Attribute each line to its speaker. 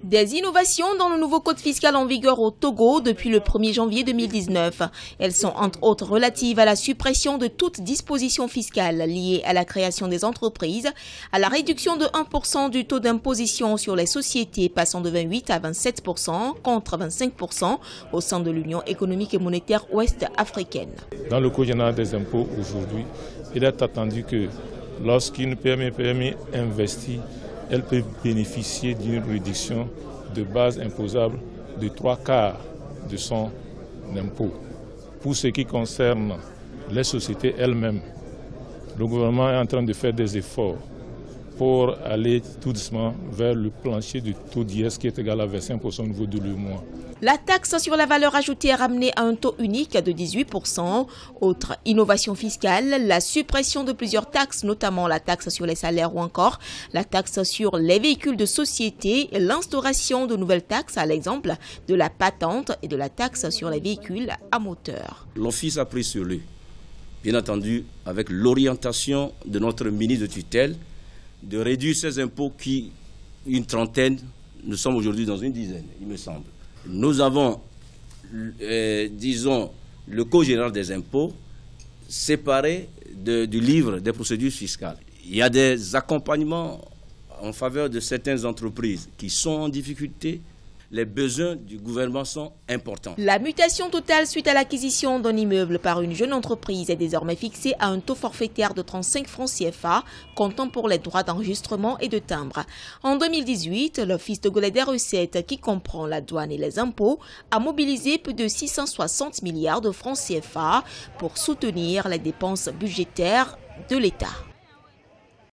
Speaker 1: Des innovations dans le nouveau code fiscal en vigueur au Togo depuis le 1er janvier 2019. Elles sont entre autres relatives à la suppression de toute disposition fiscale liée à la création des entreprises, à la réduction de 1% du taux d'imposition sur les sociétés passant de 28 à 27% contre 25% au sein de l'Union économique et monétaire ouest-africaine.
Speaker 2: Dans le code général des impôts aujourd'hui, il est attendu que lorsqu'une PME investit, elle peut bénéficier d'une réduction de base imposable de 3/4 de son impôt. Pour ce qui concerne les sociétés elles-mêmes, le gouvernement est en train de faire des efforts pour aller tout doucement vers le plancher du taux d'IS qui est égal à 25% au niveau de l'UEMOA.
Speaker 1: La taxe sur la valeur ajoutée est ramenée à un taux unique de 18%. Autre innovation fiscale, la suppression de plusieurs taxes, notamment la taxe sur les salaires ou encore la taxe sur les véhicules de société et l'instauration de nouvelles taxes, à l'exemple de la patente et de la taxe sur les véhicules à moteur.
Speaker 3: L'Office a pris sur lui, bien entendu, avec l'orientation de notre ministre de tutelle, de réduire ces impôts qui, une trentaine, nous sommes aujourd'hui dans une dizaine, il me semble. Nous avons, disons, le Code général des impôts séparé du livre des procédures fiscales. Il y a des accompagnements en faveur de certaines entreprises qui sont en difficulté. Les besoins du gouvernement sont importants.
Speaker 1: La mutation totale suite à l'acquisition d'un immeuble par une jeune entreprise est désormais fixée à un taux forfaitaire de 35 francs CFA, comptant pour les droits d'enregistrement et de timbre. En 2018, l'Office togolais des recettes, qui comprend la douane et les impôts, a mobilisé plus de 660 milliards de francs CFA pour soutenir les dépenses budgétaires de l'État.